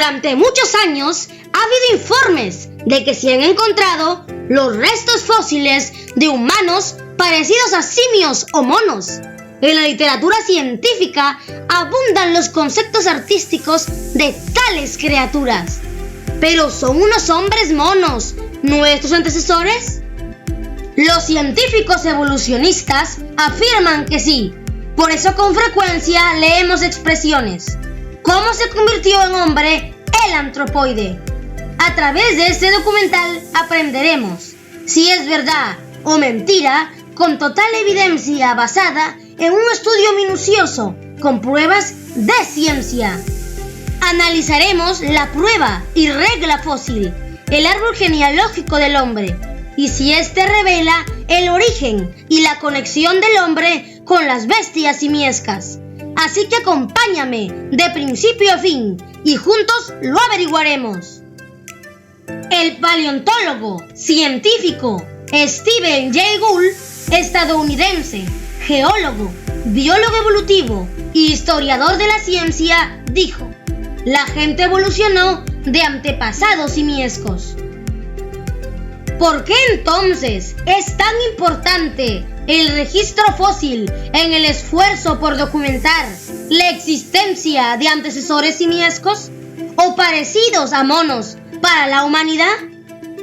Durante muchos años ha habido informes de que se han encontrado los restos fósiles de humanos parecidos a simios o monos. En la literatura científica abundan los conceptos artísticos de tales criaturas. ¿Pero son unos hombres monos nuestros antecesores? Los científicos evolucionistas afirman que sí. Por eso con frecuencia leemos expresiones: ¿cómo se convirtió en hombre el antropoide? A través de este documental aprenderemos si es verdad o mentira, con total evidencia basada en un estudio minucioso con pruebas de ciencia. Analizaremos la prueba y regla fósil, el árbol genealógico del hombre, y si éste revela el origen y la conexión del hombre con las bestias simiescas. Así que acompáñame de principio a fin y juntos lo averiguaremos. El paleontólogo científico Stephen Jay Gould, estadounidense, geólogo, biólogo evolutivo y historiador de la ciencia, dijo: la gente evolucionó de antepasados simiescos. ¿Por qué entonces es tan importante el registro fósil en el esfuerzo por documentar la existencia de antecesores simiescos o parecidos a monos para la humanidad?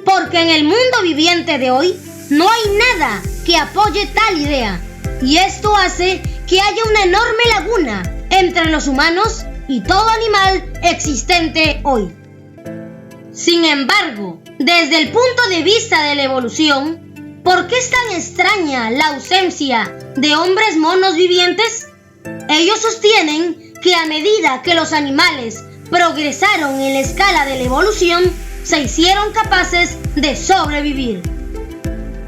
Porque en el mundo viviente de hoy no hay nada que apoye tal idea, y esto hace que haya una enorme laguna entre los humanos y todo animal existente hoy. Sin embargo, desde el punto de vista de la evolución, ¿por qué es tan extraña la ausencia de hombres monos vivientes? Ellos sostienen que a medida que los animales progresaron en la escala de la evolución, se hicieron capaces de sobrevivir.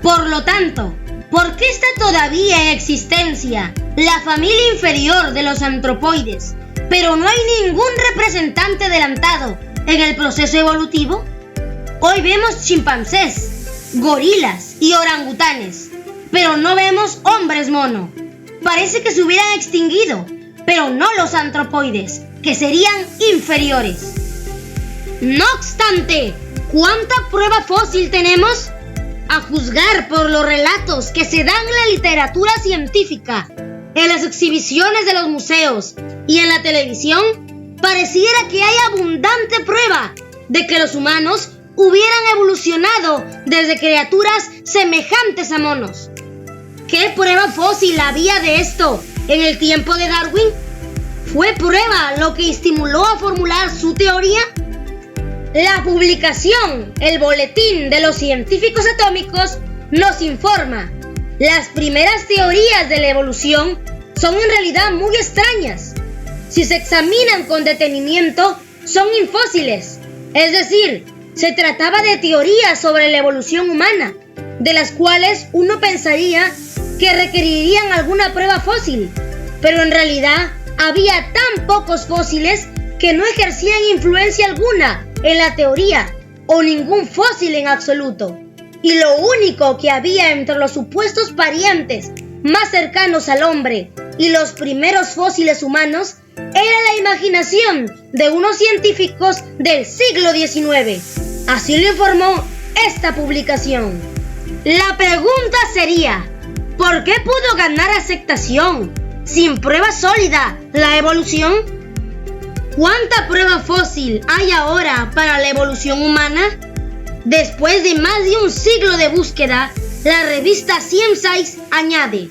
Por lo tanto, ¿por qué está todavía en existencia la familia inferior de los antropoides, pero no hay ningún representante adelantado en el proceso evolutivo? Hoy vemos chimpancés, gorilas y orangutanes, pero no vemos hombres mono. Parece que se hubieran extinguido, pero no los antropoides, que serían inferiores. No obstante, ¿cuánta prueba fósil tenemos? A juzgar por los relatos que se dan en la literatura científica, en las exhibiciones de los museos y en la televisión, pareciera que hay abundante prueba de que los humanos hubieran evolucionado desde criaturas semejantes a monos. ¿Qué prueba fósil había de esto en el tiempo de Darwin? ¿Fue prueba lo que estimuló a formular su teoría? La publicación, el Boletín de los Científicos Atómicos, nos informa: las primeras teorías de la evolución son en realidad muy extrañas. Si se examinan con detenimiento, son infósiles, es decir, se trataba de teorías sobre la evolución humana, de las cuales uno pensaría que requerirían alguna prueba fósil, pero en realidad había tan pocos fósiles que no ejercían influencia alguna en la teoría, o ningún fósil en absoluto. Y lo único que había entre los supuestos parientes más cercanos al hombre y los primeros fósiles humanos era la imaginación de unos científicos del siglo XIX. Así lo informó esta publicación. La pregunta sería: ¿por qué pudo ganar aceptación sin prueba sólida la evolución? ¿Cuánta prueba fósil hay ahora para la evolución humana? Después de más de un siglo de búsqueda, la revista Science añade: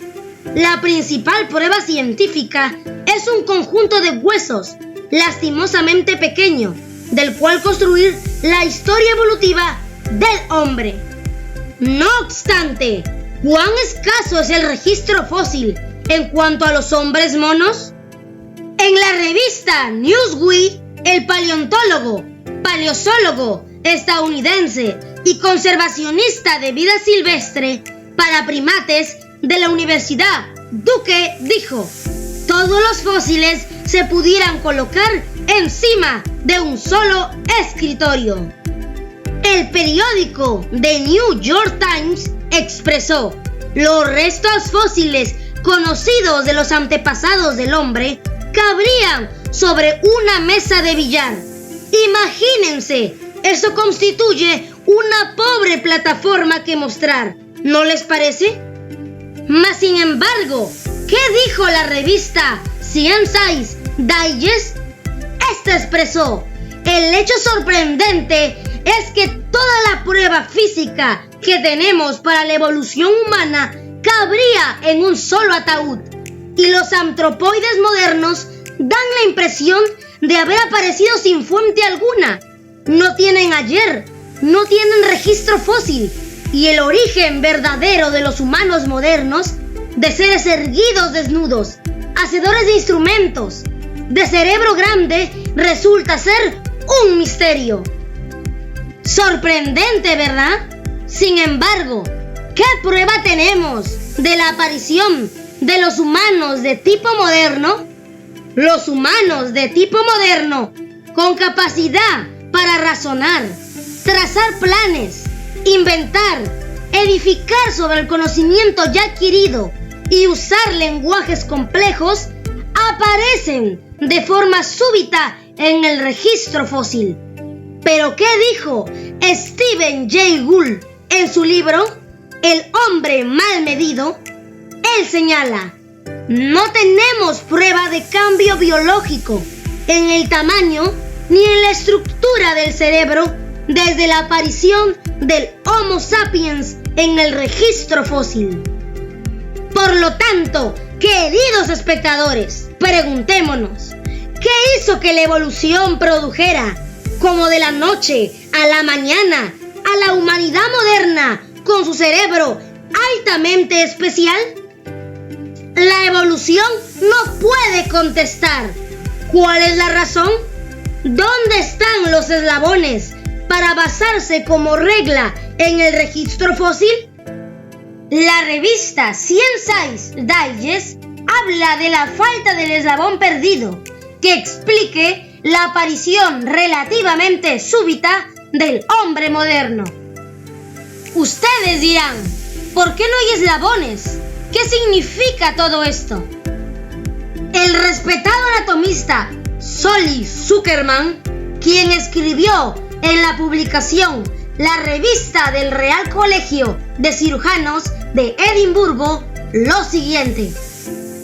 la principal prueba científica es un conjunto de huesos lastimosamente pequeño, del cual construir la historia evolutiva del hombre. No obstante, ¿cuán escaso es el registro fósil en cuanto a los hombres monos? En la revista Newsweek, el paleontólogo, paleozoólogo estadounidense y conservacionista de vida silvestre para primates de la Universidad Duke dijo: todos los fósiles se pudieran colocar encima de un solo escritorio. El periódico The New York Times expresó: los restos fósiles conocidos de los antepasados del hombre cabrían sobre una mesa de billar. Imagínense, eso constituye una pobre plataforma que mostrar, ¿no les parece? Mas sin embargo, ¿qué dijo la revista Science Digest? Esta expresó: el hecho sorprendente es que toda la prueba física que tenemos para la evolución humana cabría en un solo ataúd, y los antropoides modernos dan la impresión de haber aparecido sin fuente alguna. No tienen ayer, no tienen registro fósil, y el origen verdadero de los humanos modernos, de seres erguidos desnudos, hacedores de instrumentos, de cerebro grande, resulta ser un misterio. Sorprendente, ¿verdad? Sin embargo, ¿qué prueba tenemos de la aparición de los humanos de tipo moderno? Los humanos de tipo moderno, con capacidad para razonar, trazar planes, inventar, edificar sobre el conocimiento ya adquirido y usar lenguajes complejos, aparecen de forma súbita en el registro fósil. ¿Pero qué dijo Stephen Jay Gould en su libro El hombre mal medido? Él señala: no tenemos prueba de cambio biológico en el tamaño ni en la estructura del cerebro desde la aparición del Homo sapiens en el registro fósil. Por lo tanto, queridos espectadores, preguntémonos, ¿qué hizo que la evolución produjera, como de la noche a la mañana, a la humanidad moderna con su cerebro altamente especial? La evolución no puede contestar. ¿Cuál es la razón? ¿Dónde están los eslabones para basarse como regla en el registro fósil? La revista Science Digest habla de la falta del eslabón perdido que explique la aparición relativamente súbita del hombre moderno. Ustedes dirán, ¿por qué no hay eslabones? ¿Qué significa todo esto? El respetado anatomista Solly Zuckerman, quien escribió en la publicación La Revista del Real Colegio de Cirujanos de Edimburgo lo siguiente: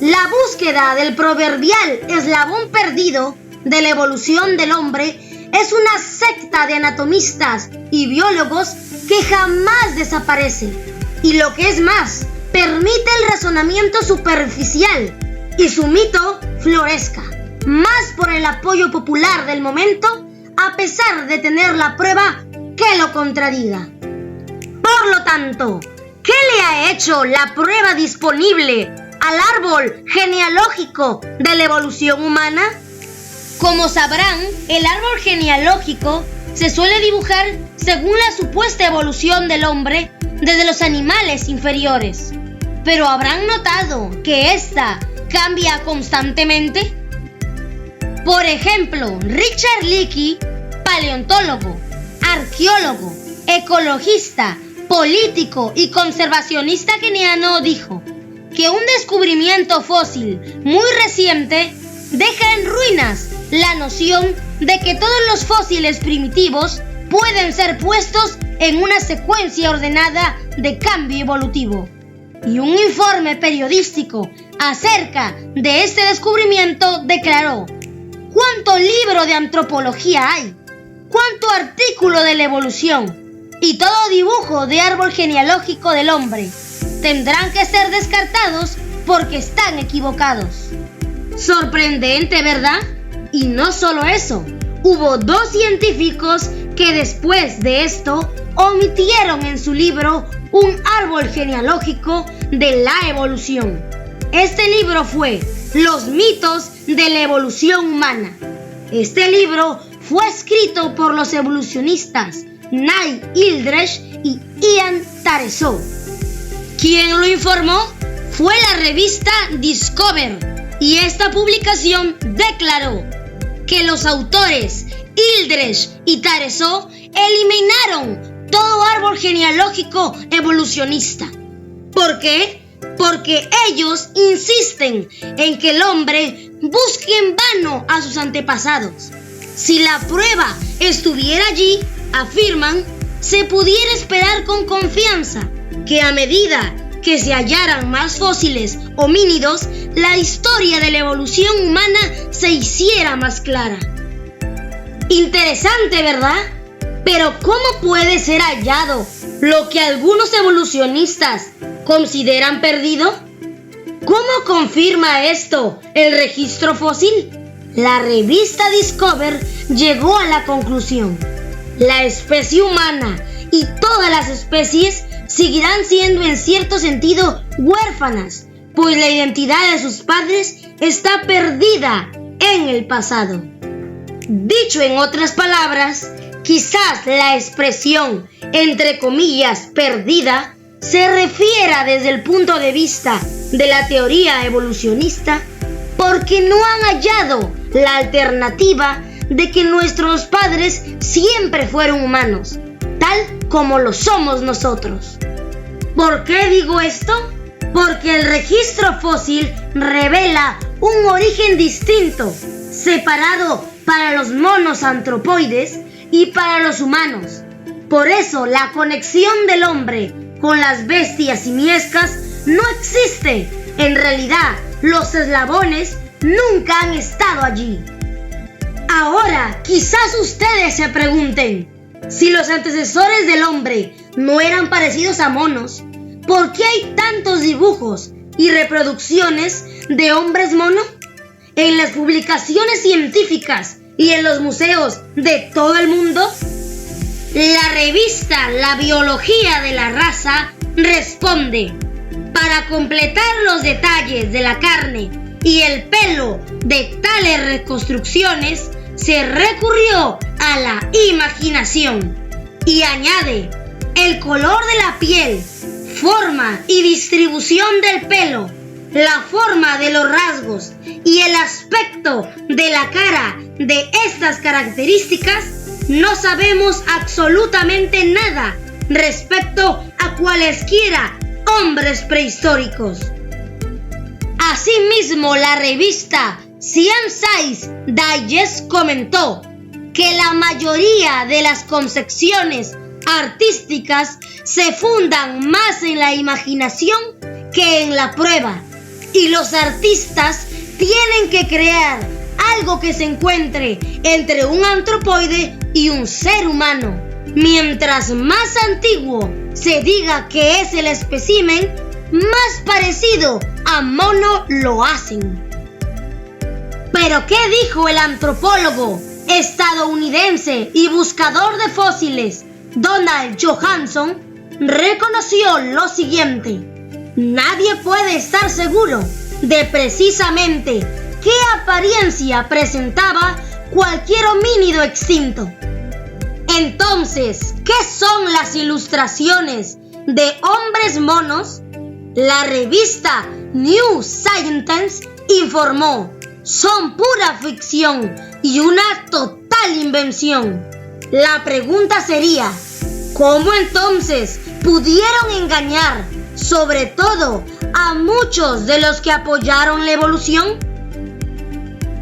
la búsqueda del proverbial eslabón perdido de la evolución del hombre es una secta de anatomistas y biólogos que jamás desaparece, y lo que es más, permite el razonamiento superficial y su mito florezca, más por el apoyo popular del momento, a pesar de tener la prueba que lo contradiga. Por lo tanto, ¿qué le ha hecho la prueba disponible al árbol genealógico de la evolución humana? Como sabrán, el árbol genealógico se suele dibujar según la supuesta evolución del hombre desde los animales inferiores. Pero ¿habrán notado que esta cambia constantemente? Por ejemplo, Richard Leakey, paleontólogo, arqueólogo, ecologista, político y conservacionista keniano, dijo que un descubrimiento fósil muy reciente deja en ruinas la noción de que todos los fósiles primitivos pueden ser puestos en una secuencia ordenada de cambio evolutivo. Y un informe periodístico acerca de este descubrimiento declaró: ¿cuánto libro de antropología hay? ¿Cuánto artículo de la evolución? Y todo dibujo de árbol genealógico del hombre tendrán que ser descartados porque están equivocados. Sorprendente, ¿verdad? Y no solo eso, hubo 2 científicos que después de esto omitieron en su libro un árbol genealógico de la evolución. Este libro fue Los mitos de la evolución humana. Este libro fue escrito por los evolucionistas Neil Eldredge y Ian Tareso. Quien lo informó fue la revista Discover, y esta publicación declaró que los autores Eldredge y Tareso eliminaron todo árbol genealógico evolucionista. ¿Por qué? Porque ellos insisten en que el hombre busque en vano a sus antepasados. Si la prueba estuviera allí, afirman, se pudiera esperar con confianza que a medida que se hallaran más fósiles homínidos, la historia de la evolución humana se hiciera más clara. Interesante, ¿verdad? Pero ¿cómo puede ser hallado lo que algunos evolucionistas consideran perdido? ¿Cómo confirma esto el registro fósil? La revista Discover llegó a la conclusión: la especie humana y todas las especies seguirán siendo en cierto sentido huérfanas, pues la identidad de sus padres está perdida en el pasado. Dicho en otras palabras, quizás la expresión, entre comillas, perdida, se refiera desde el punto de vista de la teoría evolucionista porque no han hallado la alternativa de que nuestros padres siempre fueron humanos, tal como lo somos nosotros. ¿Por qué digo esto? Porque el registro fósil revela un origen distinto, separado para los monos antropoides y para los humanos. Por eso la conexión del hombre con las bestias simiescas no existe. En realidad, los eslabones nunca han estado allí. Ahora, quizás ustedes se pregunten, si los antecesores del hombre no eran parecidos a monos, ¿por qué hay tantos dibujos y reproducciones de hombres mono? En las publicaciones científicas y en los museos de todo el mundo, la revista La Biología de la Raza responde: para completar los detalles de la carne y el pelo de tales reconstrucciones, se recurrió a la imaginación. Y añade: el color de la piel, forma y distribución del pelo, la forma de los rasgos y el aspecto de la cara de estas características, no sabemos absolutamente nada respecto a cualesquiera hombres prehistóricos. Asimismo, la revista Science Digest comentó que la mayoría de las concepciones artísticas se fundan más en la imaginación que en la prueba, y los artistas tienen que crear algo que se encuentre entre un antropoide y un ser humano. Mientras más antiguo se diga que es el espécimen, más parecido a mono lo hacen. ¿Pero qué dijo el antropólogo estadounidense y buscador de fósiles Donald Johanson? Reconoció lo siguiente: nadie puede estar seguro de precisamente qué apariencia presentaba cualquier homínido extinto. Entonces, ¿qué son las ilustraciones de hombres monos? La revista New Scientist informó: son pura ficción y una total invención. La pregunta sería: ¿cómo entonces pudieron engañar, sobre todo a muchos de los que apoyaron la evolución?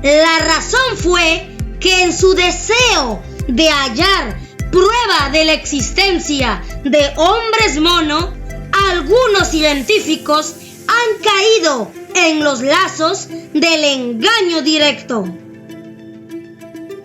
La razón fue que en su deseo de hallar prueba de la existencia de hombres mono, algunos científicos han caído en los lazos del engaño directo.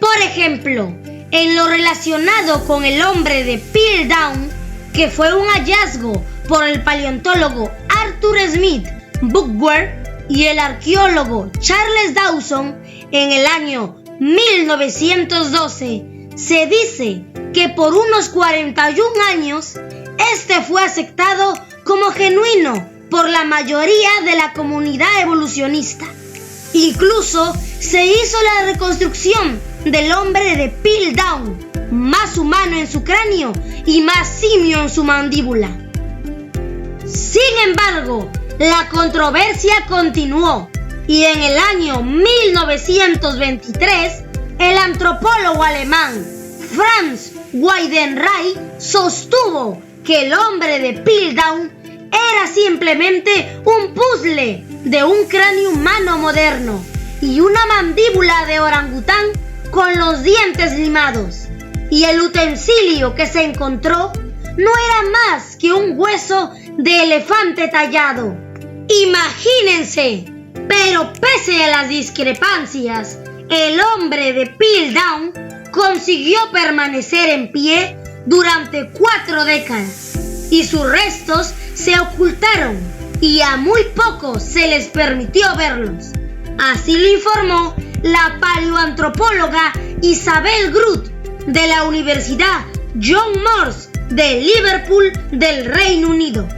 Por ejemplo, en lo relacionado con el hombre de Piltdown, que fue un hallazgo por el paleontólogo Arthur Smith Bookwell y el arqueólogo Charles Dawson en el año 1912, se dice que por unos 41 años este fue aceptado como genuino por la mayoría de la comunidad evolucionista. Incluso se hizo la reconstrucción del hombre de Piltdown, más humano en su cráneo y más simio en su mandíbula. Sin embargo, la controversia continuó y en el año 1923, el antropólogo alemán Franz Weidenreich sostuvo que el hombre de Piltdown era simplemente un puzzle de un cráneo humano moderno y una mandíbula de orangután con los dientes limados, y el utensilio que se encontró no era más que un hueso de elefante tallado. Imagínense, pero pese a las discrepancias, el hombre de Piltdown consiguió permanecer en pie durante 4 décadas y sus restos se ocultaron y a muy pocos se les permitió verlos. Así lo informó la paleoantropóloga Isabel Groot de la Universidad John Moores de Liverpool del Reino Unido.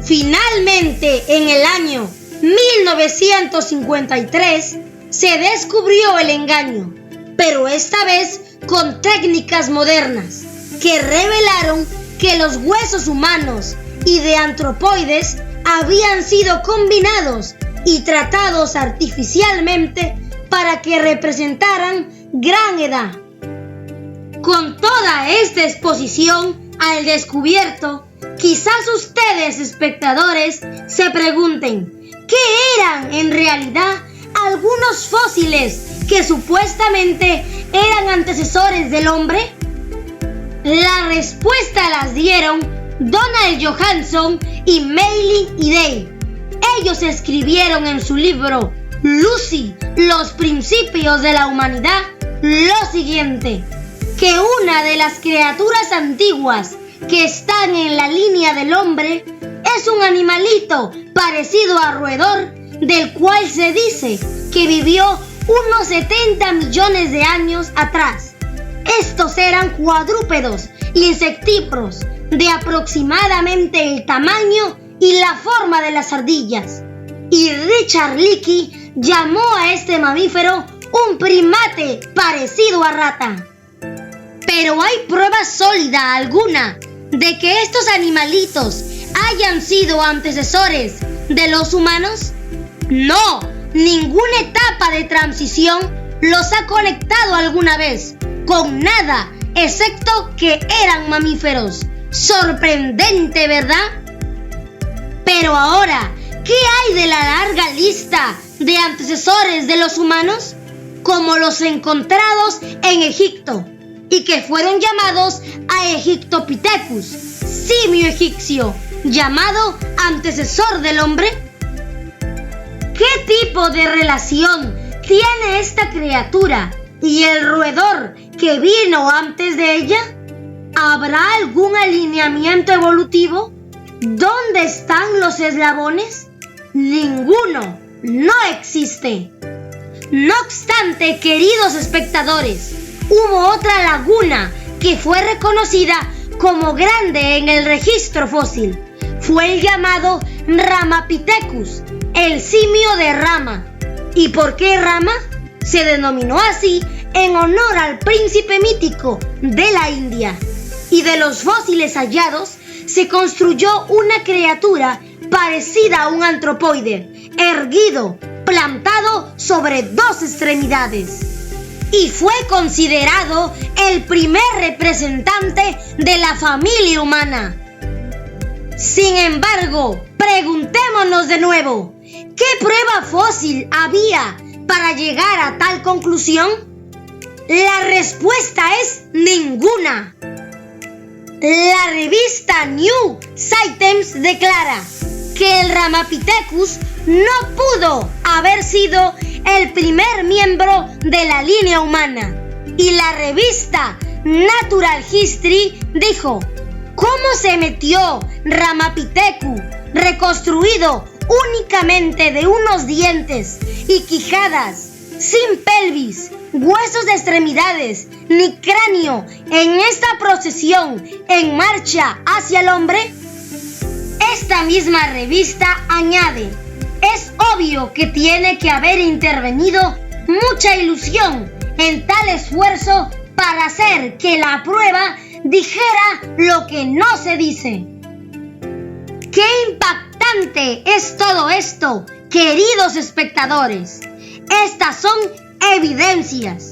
Finalmente, en el año 1953 se descubrió el engaño, pero esta vez con técnicas modernas que revelaron que los huesos humanos y de antropoides habían sido combinados y tratados artificialmente para que representaran gran edad. Con toda esta exposición al descubierto, quizás ustedes, espectadores, se pregunten, ¿qué eran en realidad algunos fósiles que supuestamente eran antecesores del hombre? La respuesta las dieron Donald Johanson y Meili y Day. Ellos escribieron en su libro Lucy, los principios de la humanidad, lo siguiente: que una de las criaturas antiguas que están en la línea del hombre es un animalito parecido a roedor, del cual se dice que vivió unos 70 millones de años atrás. Estos eran cuadrúpedos insectívoros de aproximadamente el tamaño y la forma de las ardillas. Y Richard Leakey llamó a este mamífero un primate parecido a rata. ¿Pero hay prueba sólida alguna de que estos animalitos hayan sido antecesores de los humanos? No, ninguna etapa de transición los ha conectado alguna vez con nada, excepto que eran mamíferos. Sorprendente, ¿verdad? Pero ahora, ¿qué hay de la larga lista de antecesores de los humanos? Como los encontrados en Egipto, y que fueron llamados a Egyptopithecus, simio egipcio, llamado antecesor del hombre. ¿Qué tipo de relación tiene esta criatura y el roedor que vino antes de ella? ¿Habrá algún alineamiento evolutivo? ¿Dónde están los eslabones? Ninguno, no existe. No obstante, queridos espectadores, hubo otra laguna que fue reconocida como grande en el registro fósil. Fue el llamado Ramapithecus, el simio de Rama. ¿Y por qué Rama? Se denominó así en honor al príncipe mítico de la India. Y de los fósiles hallados se construyó una criatura parecida a un antropoide, erguido, plantado sobre 2 extremidades. Y fue considerado el primer representante de la familia humana. Sin embargo, preguntémonos de nuevo, ¿qué prueba fósil había para llegar a tal conclusión? La respuesta es ninguna. La revista New Scientist declara que el Ramapithecus no pudo haber sido el primer miembro de la línea humana. Y la revista Natural History dijo: ¿cómo se metió Ramapithecus, reconstruido únicamente de unos dientes y quijadas, sin pelvis, huesos de extremidades ni cráneo, en esta procesión en marcha hacia el hombre? Esta misma revista añade: es obvio que tiene que haber intervenido mucha ilusión en tal esfuerzo para hacer que la prueba dijera lo que no se dice. ¡Qué impactante es todo esto, queridos espectadores! Estas son evidencias.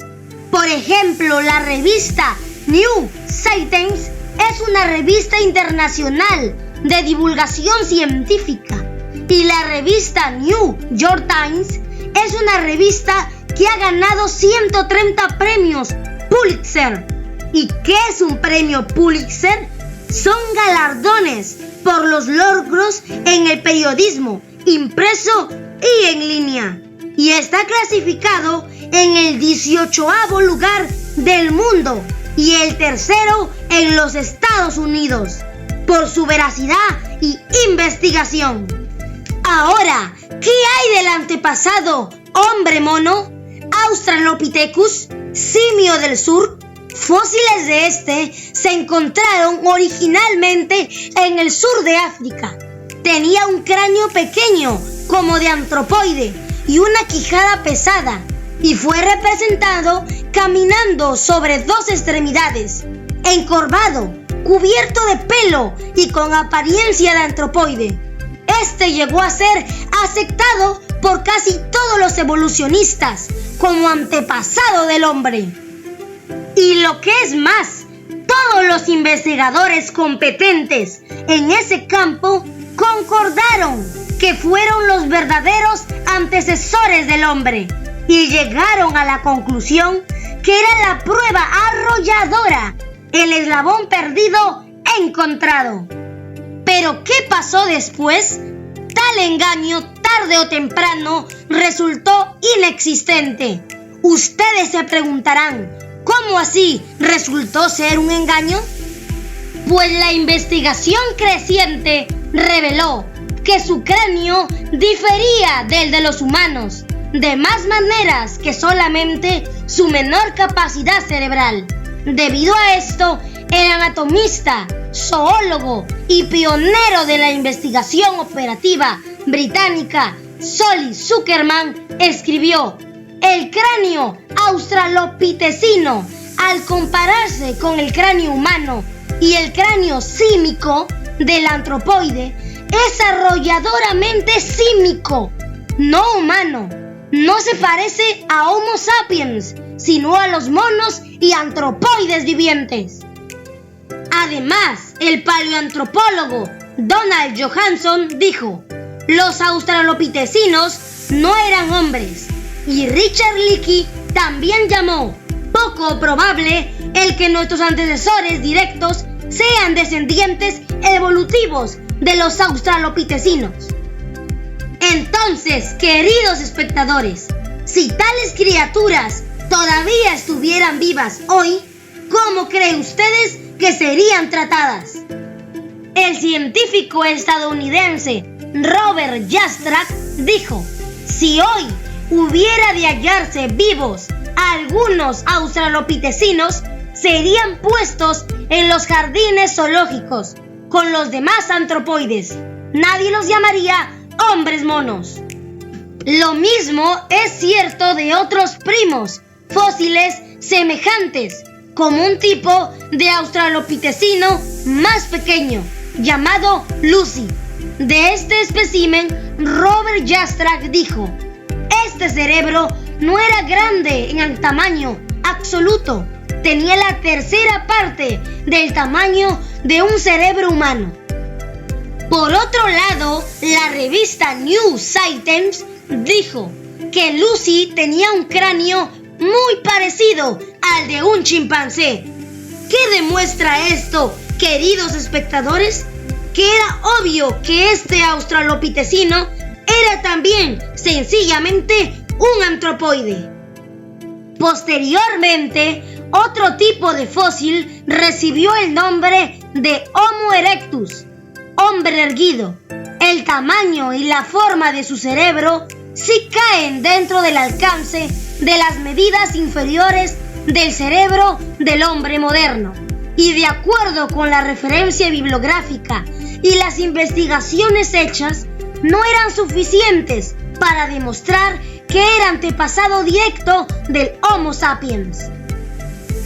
Por ejemplo, la revista New Scientist es una revista internacional de divulgación científica, y la revista New York Times es una revista que ha ganado 130 premios Pulitzer. ¿Y qué es un premio Pulitzer? Son galardones por los logros en el periodismo impreso y en línea, y está clasificado en el 18º lugar del mundo y el tercero en los Estados Unidos por su veracidad y investigación. Ahora, ¿qué hay del antepasado hombre mono, Australopithecus, simio del sur? Fósiles de este se encontraron originalmente en el sur de África. Tenía un cráneo pequeño como de antropoide y una quijada pesada, y fue representado caminando sobre dos extremidades, encorvado, cubierto de pelo y con apariencia de antropoide. Este llegó a ser aceptado por casi todos los evolucionistas como antepasado del hombre. Y lo que es más, todos los investigadores competentes en ese campo concordaron que fueron los verdaderos antecesores del hombre y llegaron a la conclusión que era la prueba arrolladora, el eslabón perdido encontrado. Pero ¿qué pasó después? Tal engaño, tarde o temprano, resultó inexistente. Ustedes se preguntarán, ¿cómo así resultó ser un engaño? Pues la investigación creciente reveló que su cráneo difería del de los humanos, de más maneras que solamente su menor capacidad cerebral. Debido a esto, el anatomista, zoólogo y pionero de la investigación operativa británica, Solly Zuckerman, escribió: el cráneo australopitecino, al compararse con el cráneo humano y el cráneo símico del antropoide, es arrolladoramente símico, no humano. No se parece a Homo sapiens, sino a los monos y antropoides vivientes. Además, el paleoantropólogo Donald Johanson dijo: los australopitecinos no eran hombres. Y Richard Leakey también llamó poco probable el que nuestros antecesores directos sean descendientes evolutivos de los australopitecinos. Entonces, queridos espectadores, si tales criaturas todavía estuvieran vivas hoy, ¿cómo creen ustedes que serían tratadas? El científico estadounidense Robert Jastrow dijo: si hoy hubiera de hallarse vivos algunos australopitecinos, serían puestos en los jardines zoológicos con los demás antropoides. Nadie los llamaría hombres monos. Lo mismo es cierto de otros primos fósiles semejantes, como un tipo de australopitecino más pequeño llamado Lucy. De este espécimen, Robert Jastrow dijo: este cerebro no era grande en el tamaño absoluto, tenía la tercera parte del tamaño de un cerebro humano. Por otro lado, la revista New Scientist dijo que Lucy tenía un cráneo muy parecido al de un chimpancé. ¿Qué demuestra esto, queridos espectadores? Que era obvio que este australopitecino era también sencillamente un antropoide. Posteriormente, otro tipo de fósil recibió el nombre de Homo erectus, hombre erguido. El tamaño y la forma de su cerebro sí caen dentro del alcance de las medidas inferiores del cerebro del hombre moderno. Y de acuerdo con la referencia bibliográfica y las investigaciones hechas, no eran suficientes para demostrar que era antepasado directo del Homo sapiens.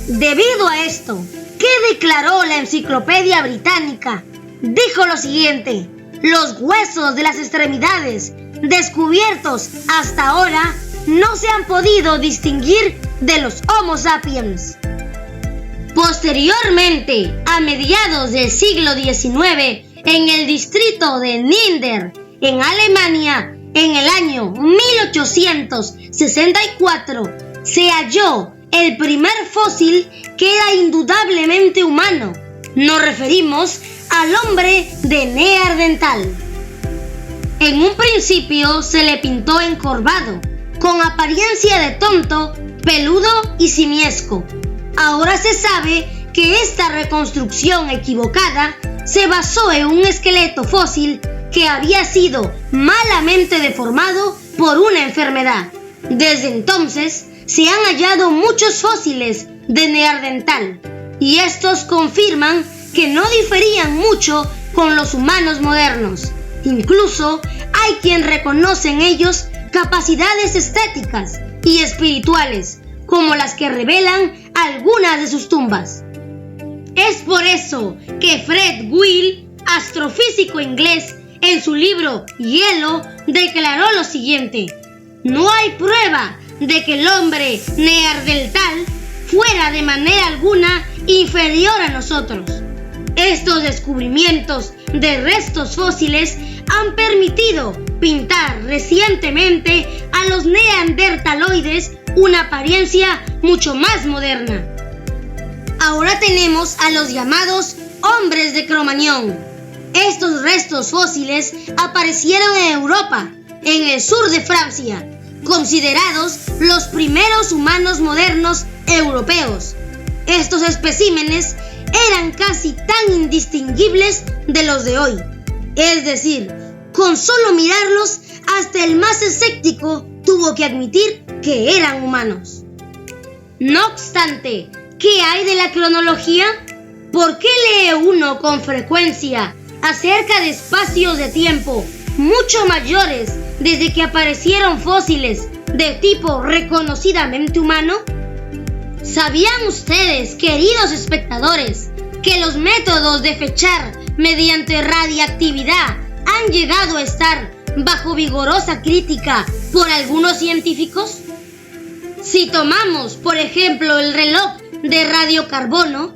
Debido a esto, ¿qué declaró la Enciclopedia Británica? Dijo lo siguiente: los huesos de las extremidades descubiertos hasta ahora no se han podido distinguir de los Homo sapiens. Posteriormente, a mediados del siglo XIX, en el distrito de Nieder, en Alemania, en el año 1800, 1964 se halló el primer fósil que era indudablemente humano. Nos referimos al hombre de Neandertal. En un principio se le pintó encorvado, con apariencia de tonto, peludo y simiesco. Ahora se sabe que esta reconstrucción equivocada se basó en un esqueleto fósil que había sido malamente deformado por una enfermedad. Desde entonces se han hallado muchos fósiles de Neandertal y estos confirman que no diferían mucho con los humanos modernos. Incluso hay quien reconoce en ellos capacidades estéticas y espirituales, como las que revelan algunas de sus tumbas. Es por eso que Fred Hoyle, astrofísico inglés, en su libro Hielo, declaró lo siguiente: no hay prueba de que el hombre neandertal fuera de manera alguna inferior a nosotros. Estos descubrimientos de restos fósiles han permitido pintar recientemente a los neandertaloides una apariencia mucho más moderna. Ahora tenemos a los llamados hombres de Cromañón. Estos restos fósiles aparecieron en Europa, en el sur de Francia, considerados los primeros humanos modernos europeos. Estos especímenes eran casi tan indistinguibles de los de hoy. Es decir, con solo mirarlos, hasta el más escéptico tuvo que admitir que eran humanos. No obstante, ¿qué hay de la cronología? ¿Por qué lee uno con frecuencia acerca de espacios de tiempo mucho mayores desde que aparecieron fósiles de tipo reconocidamente humano? ¿Sabían ustedes, queridos espectadores, que los métodos de fechar mediante radiactividad han llegado a estar bajo vigorosa crítica por algunos científicos? Si tomamos, por ejemplo, el reloj de radiocarbono,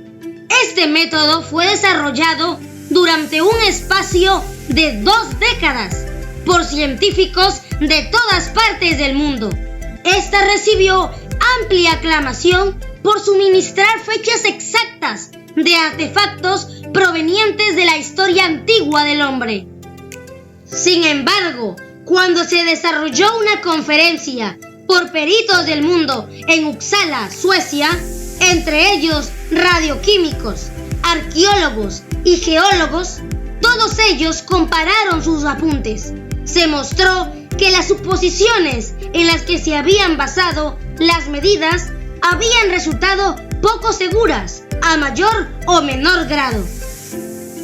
este método fue desarrollado durante un espacio de 2 décadas por científicos de todas partes del mundo. Esta recibió amplia aclamación por suministrar fechas exactas de artefactos provenientes de la historia antigua del hombre. Sin embargo, cuando se desarrolló una conferencia por peritos del mundo en Uppsala, Suecia, entre ellos radioquímicos, arqueólogos y geólogos, todos ellos compararon sus apuntes. Se mostró que las suposiciones en las que se habían basado las medidas habían resultado poco seguras, a mayor o menor grado.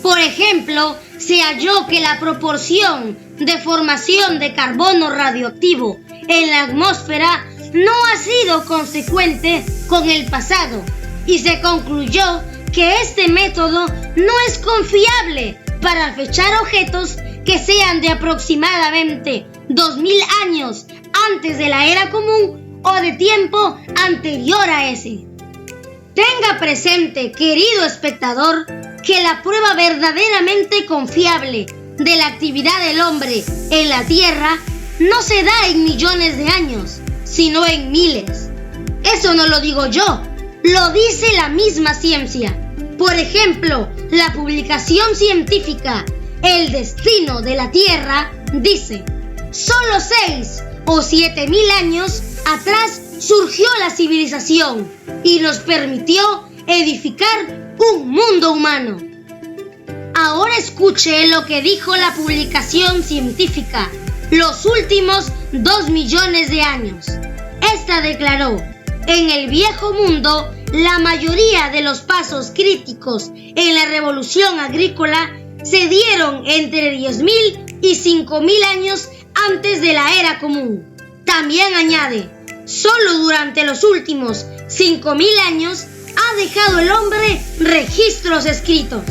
Por ejemplo, se halló que la proporción de formación de carbono radioactivo en la atmósfera no ha sido consecuente con el pasado y se concluyó que este método no es confiable para fechar objetos que sean de aproximadamente 2000 años antes de la era común o de tiempo anterior a ese. Tenga presente, querido espectador, que la prueba verdaderamente confiable de la actividad del hombre en la Tierra no se da en millones de años, sino en miles. Eso no lo digo yo, lo dice la misma ciencia. Por ejemplo, la publicación científica El destino de la Tierra dice: solo 6 o 7000 años atrás surgió la civilización y nos permitió edificar un mundo humano. Ahora escuche lo que dijo la publicación científica Los últimos 2 millones de años. Esta declaró: en el viejo mundo, la mayoría de los pasos críticos en la revolución agrícola se dieron entre 10.000 y 5.000 años antes de la era común. También añade: solo durante los últimos 5.000 años ha dejado el hombre registros escritos.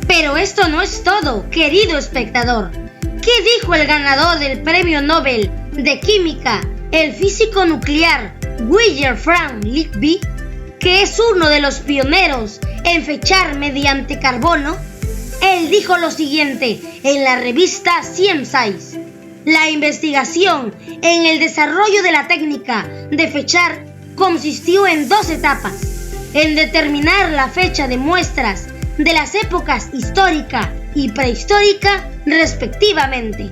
Pero esto no es todo, querido espectador. ¿Qué dijo el ganador del Premio Nobel de Química, el físico nuclear William Frank Lightby, que es uno de los pioneros en fechar mediante carbono? Él dijo lo siguiente en la revista Science: La investigación en el desarrollo de la técnica de fechar consistió en 2 etapas: en determinar la fecha de muestras de las épocas histórica y prehistórica respectivamente,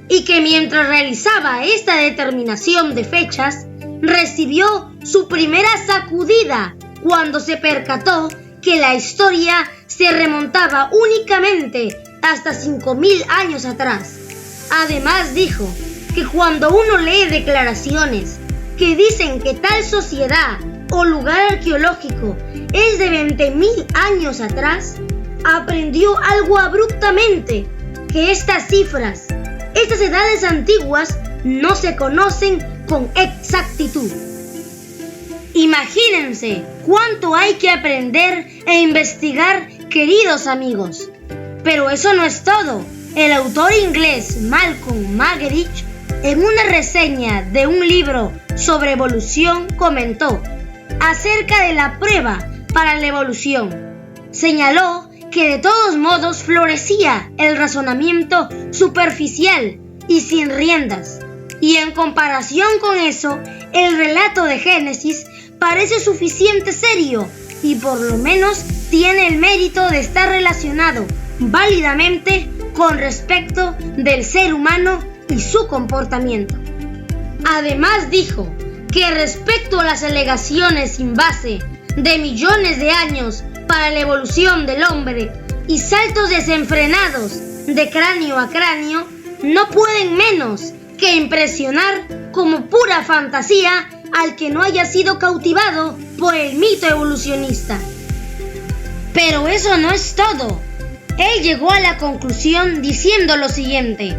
y que mientras realizaba esta determinación de fechas, recibió su primera sacudida cuando se percató que la historia se remontaba únicamente hasta 5.000 años atrás. Además dijo que cuando uno lee declaraciones que dicen que tal sociedad o lugar arqueológico es de 20.000 años atrás, aprendió algo abruptamente: que estas cifras, estas edades antiguas, no se conocen con exactitud. Imagínense cuánto hay que aprender e investigar, queridos amigos. Pero eso no es todo. El autor inglés Malcolm Muggeridge, en una reseña de un libro sobre evolución, comentó acerca de la prueba para la evolución. Señaló que de todos modos florecía el razonamiento superficial y sin riendas, y en comparación con eso, el relato de Génesis parece suficiente serio y por lo menos tiene el mérito de estar relacionado válidamente con respecto del ser humano y su comportamiento. Además dijo que respecto a las alegaciones sin base de millones de años para la evolución del hombre y saltos desenfrenados de cráneo a cráneo, no pueden menos que impresionar como pura fantasía al que no haya sido cautivado por el mito evolucionista. Pero eso no es todo. Él llegó a la conclusión diciendo lo siguiente: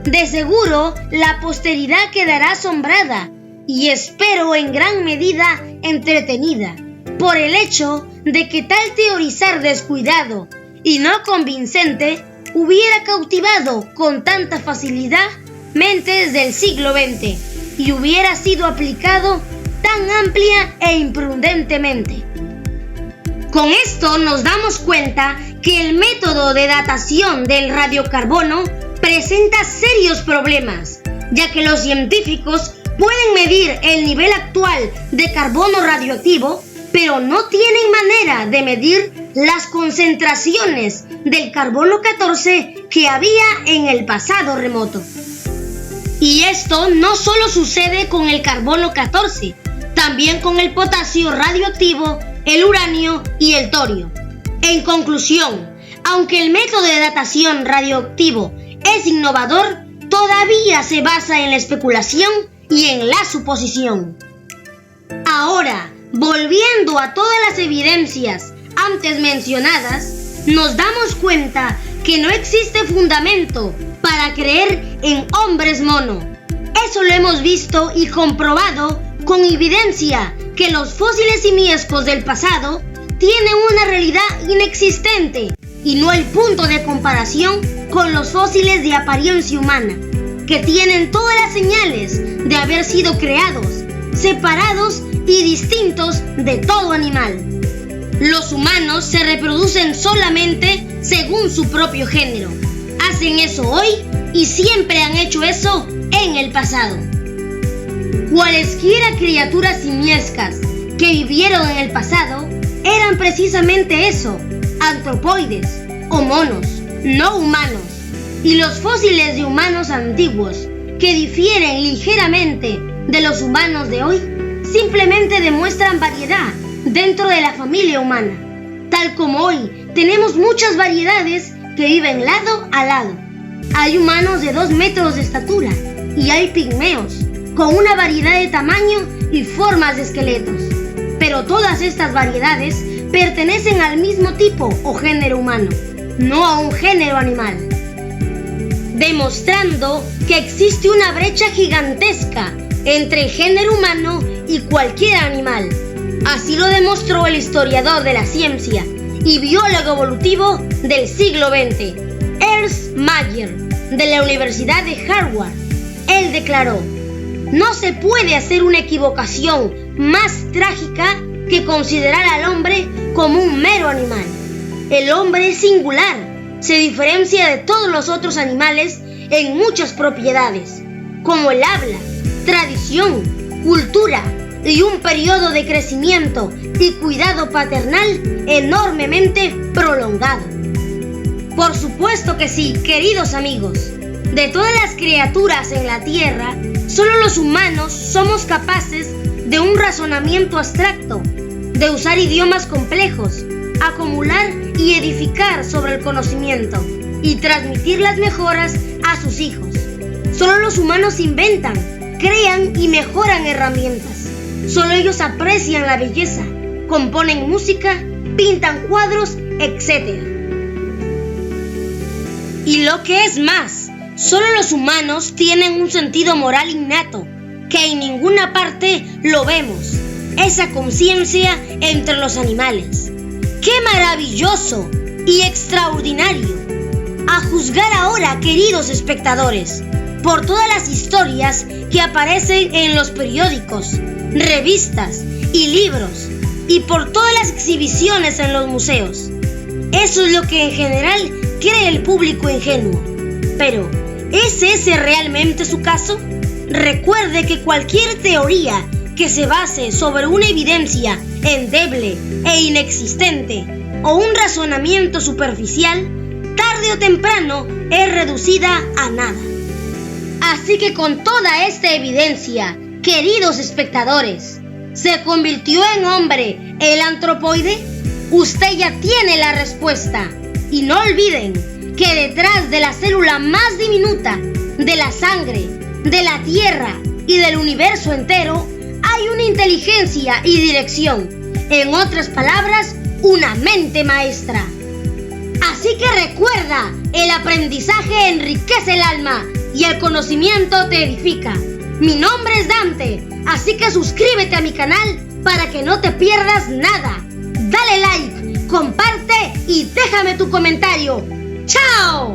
de seguro la posteridad quedará asombrada y espero en gran medida entretenida por el hecho de que tal teorizar descuidado y no convincente hubiera cautivado con tanta facilidad mentes del siglo XX y hubiera sido aplicado tan amplia e imprudentemente. Con esto nos damos cuenta que el método de datación del radiocarbono presenta serios problemas, ya que los científicos pueden medir el nivel actual de carbono radioactivo, pero no tienen manera de medir las concentraciones del carbono 14 que había en el pasado remoto. Y esto no solo sucede con el carbono 14, también con el potasio radioactivo, el uranio y el torio. En conclusión, aunque el método de datación radioactivo es innovador, todavía se basa en la especulación y en la suposición. Ahora, volviendo a todas las evidencias antes mencionadas, nos damos cuenta que no existe fundamento para creer en hombres mono. Eso lo hemos visto y comprobado con evidencia que los fósiles simiescos del pasado tienen una realidad inexistente y no el punto de comparación con los fósiles de apariencia humana, que tienen todas las señales de haber sido creados, separados y distintos de todo animal. Los humanos se reproducen solamente según su propio género. Hacen eso hoy y siempre han hecho eso en el pasado. Cualesquiera criaturas simiescas que vivieron en el pasado eran precisamente eso, antropoides o monos, no humanos. Y los fósiles de humanos antiguos, que difieren ligeramente de los humanos de hoy, simplemente demuestran variedad dentro de la familia humana, tal como hoy tenemos muchas variedades que viven lado a lado. Hay humanos de 2 metros de estatura y hay pigmeos con una variedad de tamaño y formas de esqueletos, pero todas estas variedades pertenecen al mismo tipo o género humano, no a un género animal, demostrando que existe una brecha gigantesca entre el género humano y cualquier animal. Así lo demostró el historiador de la ciencia y biólogo evolutivo del siglo XX, Ernst Mayr, de la Universidad de Harvard. Él declaró: no se puede hacer una equivocación más trágica que considerar al hombre como un mero animal. El hombre es singular, se diferencia de todos los otros animales en muchas propiedades, como el habla, tradición, cultura y un periodo de crecimiento y cuidado paternal enormemente prolongado. Por supuesto que sí, queridos amigos. De todas las criaturas en la Tierra, solo los humanos somos capaces de un razonamiento abstracto, de usar idiomas complejos, acumular y edificar sobre el conocimiento y transmitir las mejoras a sus hijos. Solo los humanos inventan, crean y mejoran herramientas. Solo ellos aprecian la belleza, componen música, pintan cuadros, etc. Y lo que es más, solo los humanos tienen un sentido moral innato, que en ninguna parte lo vemos, esa conciencia entre los animales. ¡Qué maravilloso y extraordinario! A juzgar ahora, queridos espectadores, por todas las historias que aparecen en los periódicos, revistas y libros, y por todas las exhibiciones en los museos. Eso es lo que en general cree el público ingenuo. Pero, ¿es ese realmente su caso? Recuerde que cualquier teoría que se base sobre una evidencia endeble e inexistente o un razonamiento superficial, tarde o temprano es reducida a nada. Así que con toda esta evidencia, queridos espectadores, ¿se convirtió en hombre el antropoide? Usted ya tiene la respuesta. Y no olviden que detrás de la célula más diminuta, de la sangre, de la Tierra y del universo entero, hay una inteligencia y dirección. En otras palabras, una mente maestra. Así que recuerda, el aprendizaje enriquece el alma y el conocimiento te edifica. Mi nombre es Dante, así que suscríbete a mi canal para que no te pierdas nada. Dale like, comparte y déjame tu comentario. ¡Chao!